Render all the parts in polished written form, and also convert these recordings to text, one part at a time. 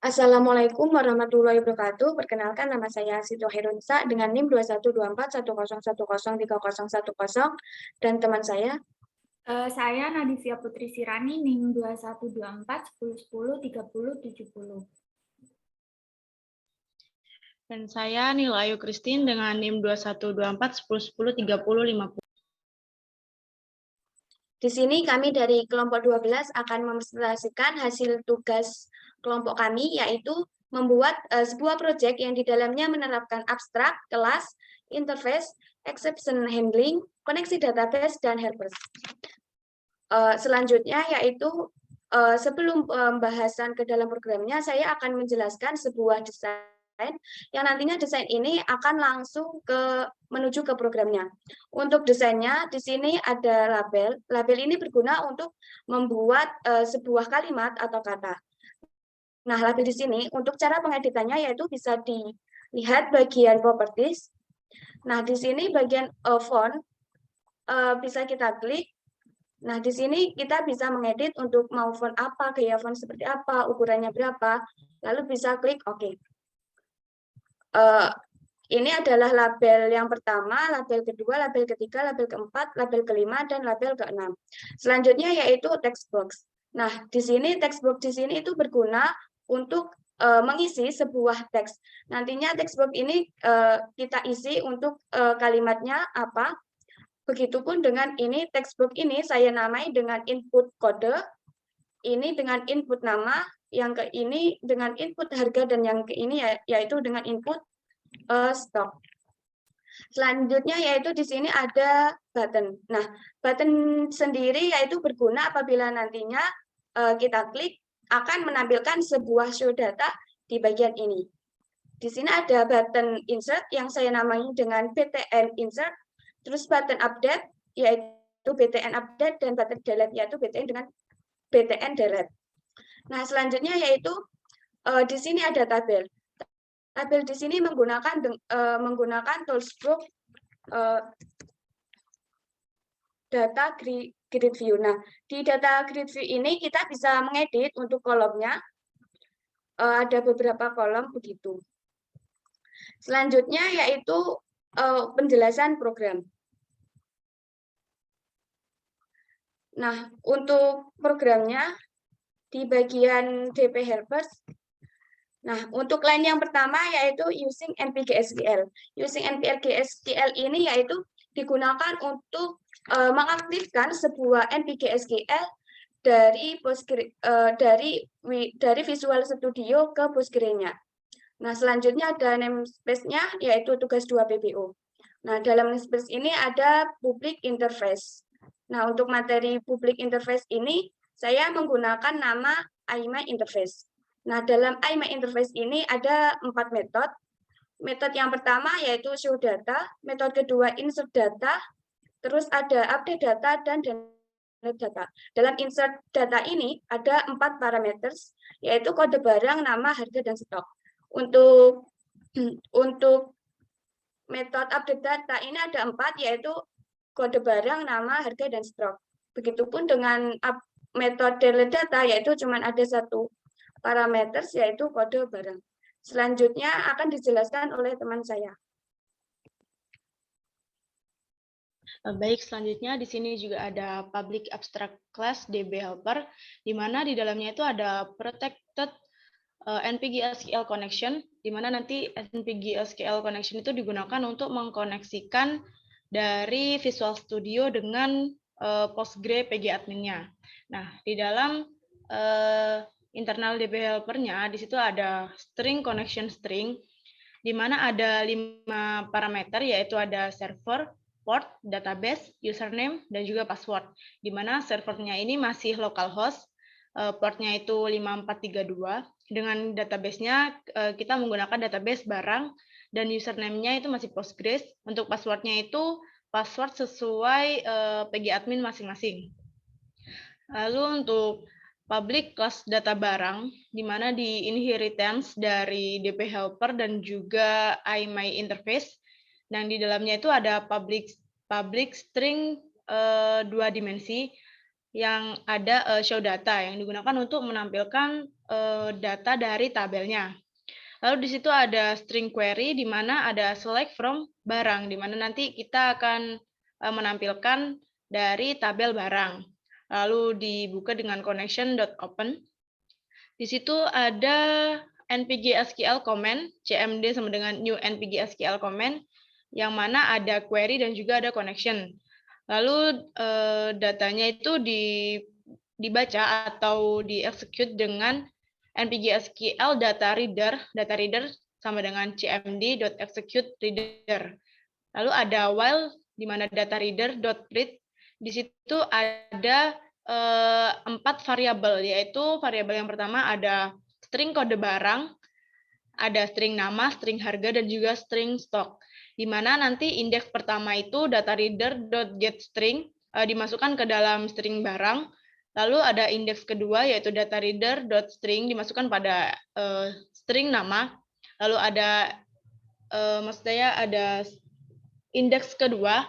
Assalamualaikum warahmatullahi wabarakatuh. Perkenalkan nama saya Sito Herunsa dengan NIM 212410103010 dan teman saya. Saya Nadivia Putri Sirani, NIM 212410103070. Dan saya Nila Ayu Christine dengan NIM 212410103050. Di sini kami dari kelompok 12 akan mempresentasikan hasil tugas kelompok kami, yaitu membuat sebuah proyek yang di dalamnya menerapkan abstrak, kelas, interface, exception handling, koneksi database, dan helpers. Selanjutnya yaitu sebelum pembahasan ke dalam programnya, saya akan menjelaskan sebuah desain yang nantinya desain ini akan langsung menuju ke programnya. Untuk desainnya di sini ada label. Label ini berguna untuk membuat sebuah kalimat atau kata. Nah, label di sini untuk cara pengeditannya yaitu bisa dilihat bagian properties. Nah, di sini bagian font bisa kita klik. Nah, di sini kita bisa mengedit untuk mau font apa, gaya font seperti apa, ukurannya berapa, lalu bisa klik OK. Ini adalah label yang pertama, label kedua, label ketiga, label keempat, label kelima, dan label keenam. Selanjutnya yaitu text box. Nah, di sini text box di sini itu berguna untuk mengisi sebuah teks. Nantinya text box ini kita isi untuk kalimatnya apa. Begitupun dengan ini text box ini saya namai dengan input kode, ini dengan input nama, yang ke ini dengan input harga, dan yang ke ini yaitu dengan input stok. Selanjutnya yaitu di sini ada button. Nah, button sendiri yaitu berguna apabila nantinya kita klik akan menampilkan sebuah show data di bagian ini. Di sini ada button insert yang saya namai dengan BTN insert, terus button update yaitu BTN update, dan button delete yaitu BTN dengan BTN delete. Nah, selanjutnya yaitu di sini ada tabel. Tabel di sini menggunakan toolsbox data grid view. Nah, di data grid view ini kita bisa mengedit untuk kolomnya. Ada beberapa kolom begitu. Selanjutnya yaitu penjelasan program. Nah, untuk programnya di bagian DP helpers. Nah, untuk line yang pertama yaitu using npgsql. Using npgsql ini yaitu digunakan untuk mengaktifkan sebuah npgsql dari Visual Studio ke Postgre-nya. Nah, selanjutnya ada namespace-nya yaitu tugas 2 PBO. Nah, dalam namespace ini ada public interface. Nah, untuk materi public interface ini saya menggunakan nama IMyInterface. Nah, dalam IMyInterface ini ada 4 metode. Metode yang pertama yaitu show data, metode kedua insert data, terus ada update data, dan data. Dalam insert data ini ada 4 parameter, yaitu kode barang, nama, harga, dan stok. Untuk metode update data ini ada 4, yaitu kode barang, nama, harga, dan stok. Begitupun dengan metode delete data, yaitu cuma ada 1 parameter, yaitu kode barang. Selanjutnya akan dijelaskan oleh teman saya. Baik, selanjutnya di sini juga ada public abstract class DB helper, di mana di dalamnya itu ada protected npgsql connection, di mana nanti npgsql connection itu digunakan untuk mengkoneksikan dari Visual Studio dengan Postgre PG admin-nya. Nah, di dalam internal DB helper-nya di situ ada string connection string, di mana ada 5 parameter, yaitu ada server, port, database, username, dan juga password. Di mana servernya ini masih localhost, portnya itu 5432. Dengan database-nya kita menggunakan database barang, dan username-nya itu masih Postgres. Untuk password-nya itu password sesuai PG admin masing-masing. Lalu untuk public class data barang, di mana di inheritance dari DP helper dan juga IMyInterface, dan di dalamnya itu ada public string 2 dimensi, yang ada show data yang digunakan untuk menampilkan data dari tabelnya. Lalu di situ ada string query di mana ada select from barang, di mana nanti kita akan menampilkan dari tabel barang. Lalu dibuka dengan connection.open. Di situ ada npg SQL comment, cmd sama dengan new npg SQL comment, yang mana ada query dan juga ada connection. Lalu datanya itu dibaca atau di-execute dengan npg SQL data reader sama dengan cmd.execute reader. Lalu ada while di mana data reader.read, di situ ada 4 variabel, yaitu variabel yang pertama ada string kode barang, ada string nama, string harga, dan juga string stok. Di mana nanti indeks pertama itu data reader.getString dimasukkan ke dalam string barang. Lalu ada indeks kedua yaitu data reader.string dimasukkan pada string nama. Lalu ada maksudnya ada indeks kedua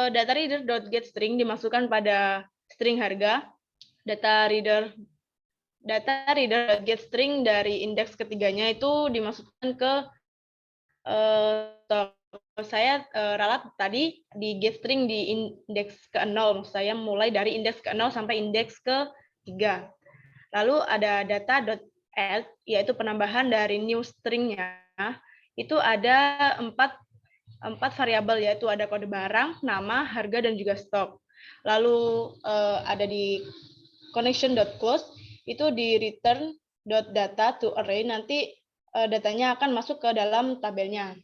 data reader.getString dimasukkan pada string harga. Data reader.getString dari indeks ketiganya itu dimasukkan ke saya ralat tadi di getString di indeks ke-0, maksud saya mulai dari indeks ke-0 sampai indeks ke-3. Lalu ada data.add, yaitu penambahan dari new string-nya. Itu ada 4 variabel, yaitu ada kode barang, nama, harga, dan juga stok. Lalu ada di connection.close, itu di return.data to array, nanti datanya akan masuk ke dalam tabelnya.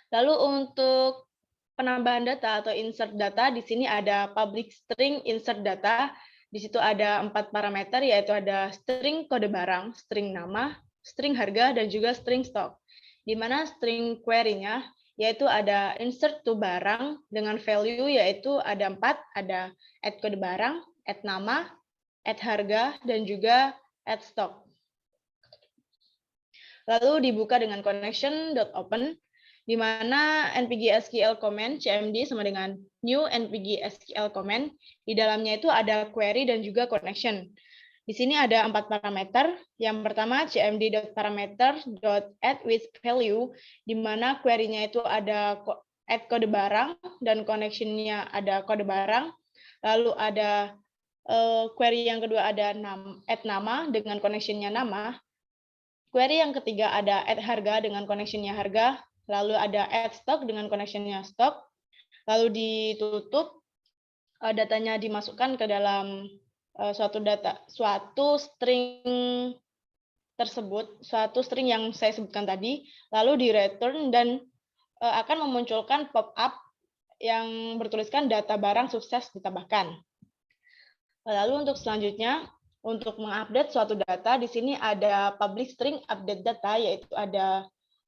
Lalu untuk penambahan data atau insert data, di sini ada public string insert data. Di situ ada 4 parameter, yaitu ada string kode barang, string nama, string harga, dan juga string stok. Di mana string query-nya, yaitu ada insert to barang dengan value, yaitu ada 4, ada add kode barang, add nama, add harga, dan juga add stok. Lalu dibuka dengan connection.open, di mana npg SQL comment cmd sama dengan new npg SQL comment. Di dalamnya itu ada query dan juga connection. Di sini ada 4 parameter. Yang pertama cmd.parameter.add with value, di mana query-nya itu ada add kode barang dan connection-nya ada kode barang. Lalu ada query yang kedua ada add nama dengan connection-nya nama. Query yang ketiga ada add harga dengan connection-nya harga. Lalu ada add stock dengan connection-nya stok. Lalu ditutup, datanya dimasukkan ke dalam suatu string tersebut, suatu string yang saya sebutkan tadi, lalu di return dan akan memunculkan pop-up yang bertuliskan data barang sukses ditambahkan. Lalu untuk selanjutnya, untuk mengupdate suatu data, di sini ada public string update data, yaitu ada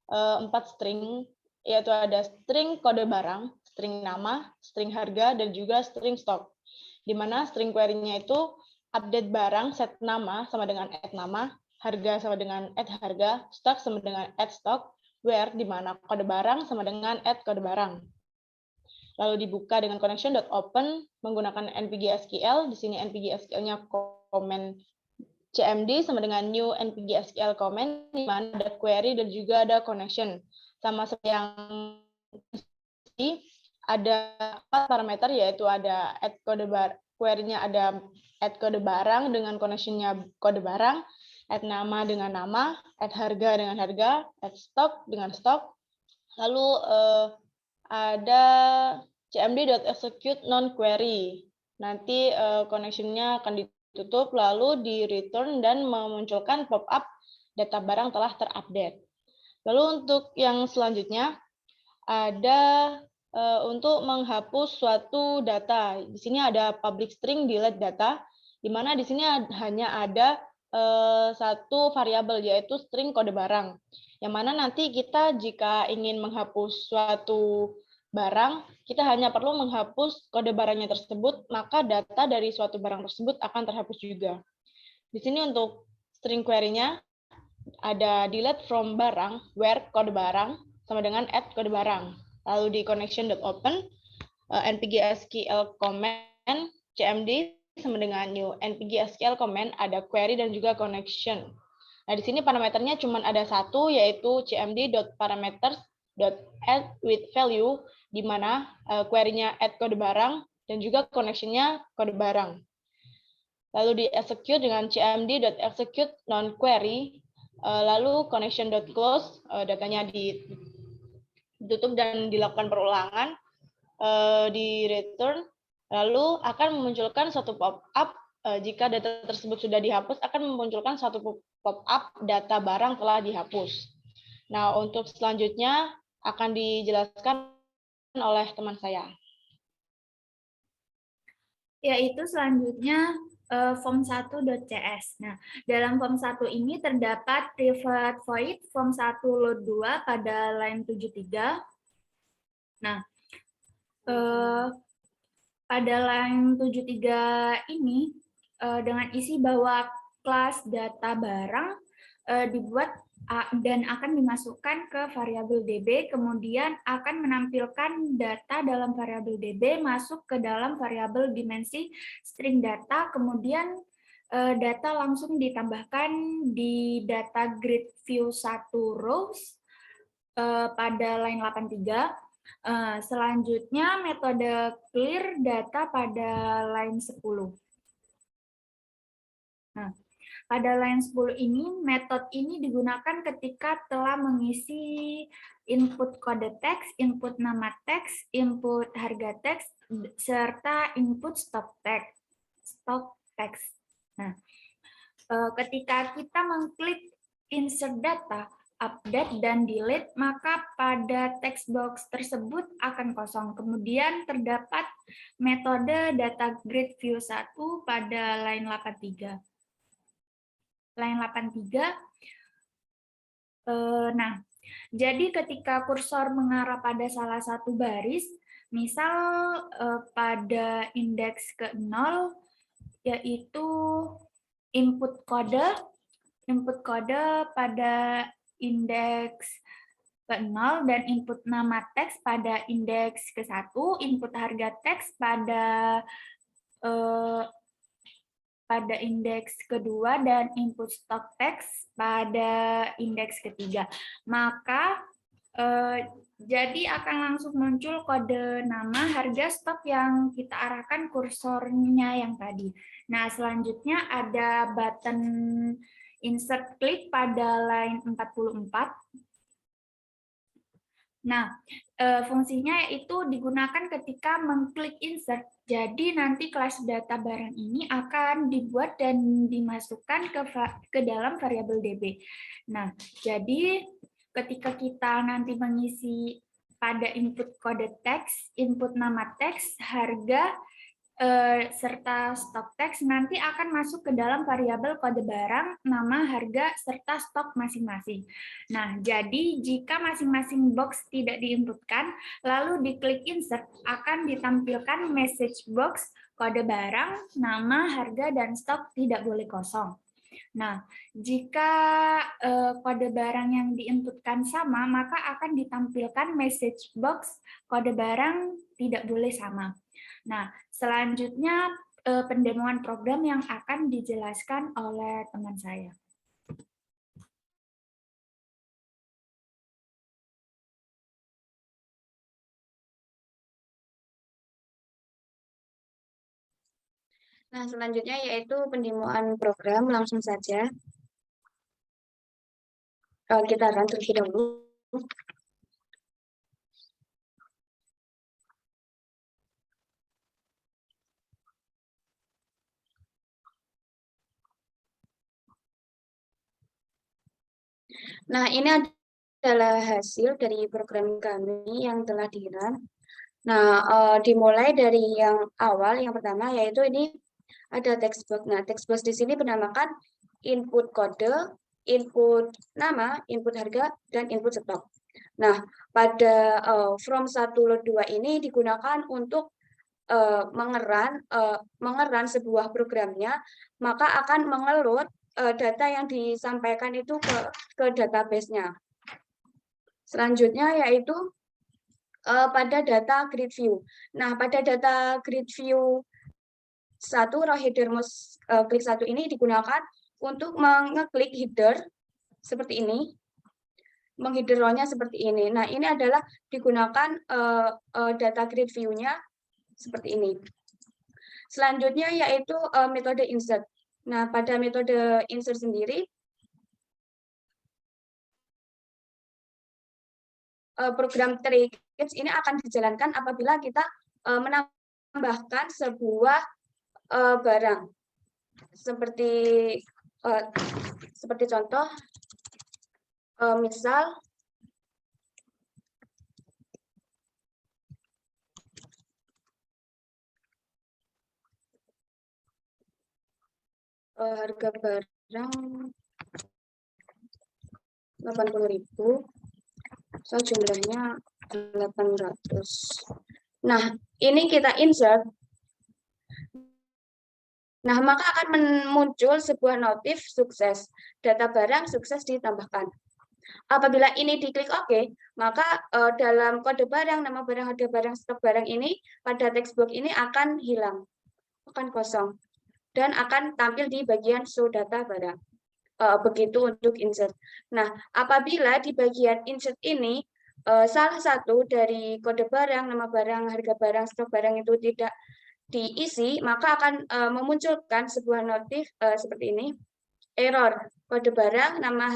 4 string, yaitu ada string kode barang, string nama, string harga, dan juga string stok. Di mana string query-nya itu update barang set nama sama dengan add nama, harga sama dengan add harga, stok sama dengan add stok, where di mana kode barang sama dengan add kode barang. Lalu dibuka dengan connection.open menggunakan npg SQL. Di sini npg SQL-nya comment cmd sama dengan new npg SQL comment, di mana ada query dan juga ada connection. Sama seperti yang ada 4 parameter, yaitu ada add kode query-nya ada add kode barang dengan connection-nya kode barang, add nama dengan nama, add harga dengan harga, add stock dengan stok. Lalu ada cmd.execute non-query. Nanti connection-nya akan ditutup, lalu di return dan memunculkan pop-up data barang telah terupdate. Lalu untuk yang selanjutnya ada untuk menghapus suatu data. Di sini ada public string delete data, di mana di sini hanya ada satu variabel, yaitu string kode barang. Yang mana nanti kita jika ingin menghapus suatu barang, kita hanya perlu menghapus kode barangnya tersebut, maka data dari suatu barang tersebut akan terhapus juga. Di sini untuk string query-nya ada delete from barang, where kode barang, sama dengan add kode barang. Lalu di connection.open, npg SQL comment, CMD sama dengan new npg SQL command, ada query dan juga connection. Nah, di sini parameternya cuma ada satu, yaitu cmd.parameters.add with value, di mana query-nya add kode barang dan juga connection-nya kode barang. Lalu di-execute dengan cmd.execute non-query, lalu connection.close, datanya ditutup dan dilakukan perulangan, di return, lalu akan memunculkan suatu pop-up. Jika data tersebut sudah dihapus, akan memunculkan suatu pop-up data barang telah dihapus. Nah, untuk selanjutnya akan dijelaskan oleh teman saya. Yaitu selanjutnya form 1.cs. Nah, dalam form 1 ini terdapat private void form 1 load 2 pada line 73. Nah, pada line 73 ini dengan isi bahwa kelas data barang dibuat dan akan dimasukkan ke variabel DB, kemudian akan menampilkan data dalam variabel DB masuk ke dalam variabel dimensi string data, kemudian data langsung ditambahkan di data grid view 1 rows pada line 83. Selanjutnya metode clear data pada line 10. Nah, pada line 10 ini, metode ini digunakan ketika telah mengisi input kode teks, input nama teks, input harga teks, serta input stock teks. Nah, ketika kita mengklik insert data, update, dan delete, maka pada text box tersebut akan kosong. Kemudian terdapat metode data grid view 1 pada line 83. Line 83. Nah, jadi ketika kursor mengarah pada salah satu baris, misal pada indeks ke-0, yaitu input kode pada indeks ke-0 dan input nama teks pada indeks ke-1, input harga teks pada indeks kedua, dan input stock teks pada indeks ketiga. Maka jadi akan langsung muncul kode nama, harga, stok yang kita arahkan kursornya yang tadi. Nah, selanjutnya ada button insert click pada line 44. Nah, fungsinya yaitu digunakan ketika mengklik insert. Jadi nanti kelas data barang ini akan dibuat dan dimasukkan ke dalam variabel DB. Nah, jadi ketika kita nanti mengisi pada input kode teks, input nama teks, harga, serta stok teks, nanti akan masuk ke dalam variabel kode barang, nama, harga, serta stok masing-masing. Nah, jadi jika masing-masing box tidak diinputkan, lalu diklik insert, akan ditampilkan message box, kode barang, nama, harga, dan stok tidak boleh kosong. Nah, jika kode barang yang diinputkan sama, maka akan ditampilkan message box, kode barang tidak boleh sama. Nah, selanjutnya pendemoan program yang akan dijelaskan oleh teman saya. Nah, selanjutnya yaitu pendemoan program, langsung saja. Kita akan terlebih dahulu. Nah, ini adalah hasil dari program kami yang telah di-run. Nah, dimulai dari yang awal, yang pertama yaitu ini ada text box. Nah, text box di sini bernamakan input kode, input nama, input harga, dan input stok. Nah, pada from 1 load 2 ini digunakan untuk mengeran sebuah programnya, maka akan mengeload data yang disampaikan itu ke database-nya. Selanjutnya yaitu pada data grid view. Nah, pada data grid view 1, row header mouse klik 1 ini digunakan untuk mengeklik header seperti ini, mengheader row-nya seperti ini. Nah, ini adalah digunakan data grid view-nya seperti ini. Selanjutnya yaitu metode insert. Nah, pada metode insert sendiri, program Trackage ini akan dijalankan apabila kita menambahkan sebuah barang. Seperti contoh, misal harga barang 80.000, so jumlahnya 800. Nah, ini kita insert. Nah, maka akan muncul sebuah notif sukses. Data barang sukses ditambahkan. Apabila ini diklik OK, maka dalam kode barang, nama barang, harga barang, stok barang ini pada text box ini akan hilang, akan kosong, dan akan tampil di bagian show data barang. Begitu untuk insert. Nah, apabila di bagian insert ini salah satu dari kode barang, nama barang, harga barang, stok barang itu tidak diisi, maka akan memunculkan sebuah notif seperti ini, error, kode barang, nama,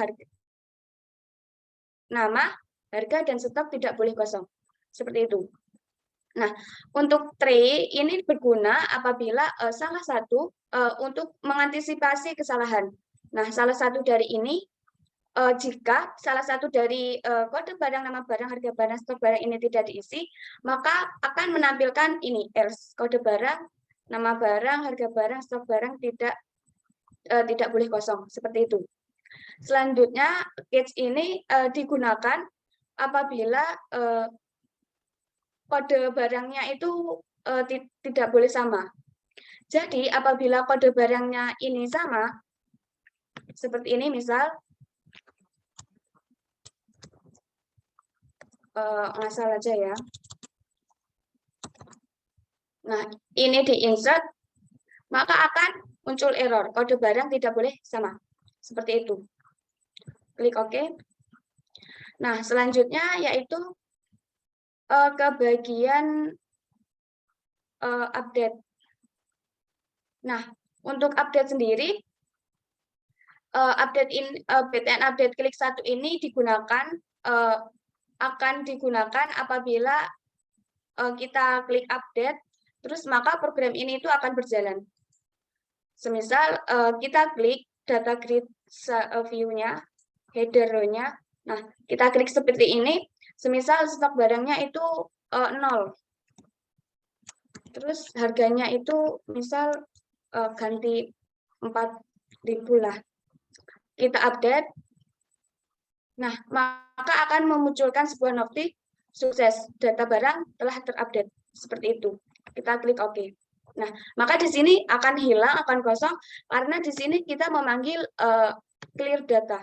harga, dan stok tidak boleh kosong. Seperti itu. Nah, untuk tray ini berguna apabila salah satu untuk mengantisipasi kesalahan. Nah, salah satu dari ini, jika salah satu dari kode barang, nama barang, harga barang, stok barang ini tidak diisi, maka akan menampilkan ini, else, kode barang, nama barang, harga barang, stok barang tidak boleh kosong, seperti itu. Selanjutnya, catch ini digunakan apabila kode barangnya itu tidak boleh sama. Jadi, apabila kode barangnya ini sama, seperti ini misal, ngasal aja ya. Nah, ini di-insert, maka akan muncul error. Kode barang tidak boleh sama. Seperti itu. Klik OK. Nah, selanjutnya yaitu ke bagian update. Nah, untuk update sendiri, BTN update klik 1 ini akan digunakan apabila kita klik update, terus maka program ini itu akan berjalan. Semisal kita klik data grid view-nya, header row-nya, nah kita klik seperti ini, semisal stok barangnya itu 0. Terus harganya itu misal ganti 4.000 lah. Kita update. Nah, maka akan memunculkan sebuah notif sukses. Data barang telah terupdate. Seperti itu. Kita klik OK. Nah, maka di sini akan hilang, akan kosong, karena di sini kita memanggil clear data.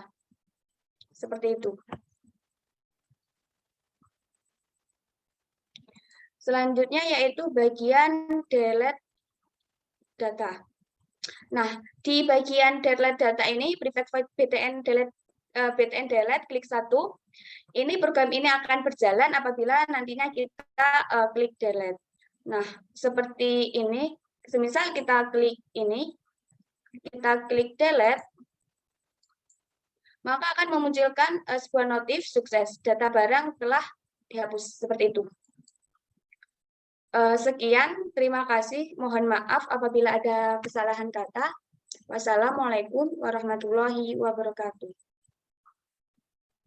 Seperti itu. Selanjutnya yaitu bagian delete data. Nah, di bagian delete data ini, private void BTN delete klik 1. Ini program ini akan berjalan apabila nantinya kita klik delete. Nah, seperti ini, semisal kita klik ini, kita klik delete, maka akan memunculkan sebuah notif sukses. Data barang telah dihapus. Seperti itu. Sekian, terima kasih. Mohon maaf apabila ada kesalahan kata. Wassalamualaikum warahmatullahi wabarakatuh.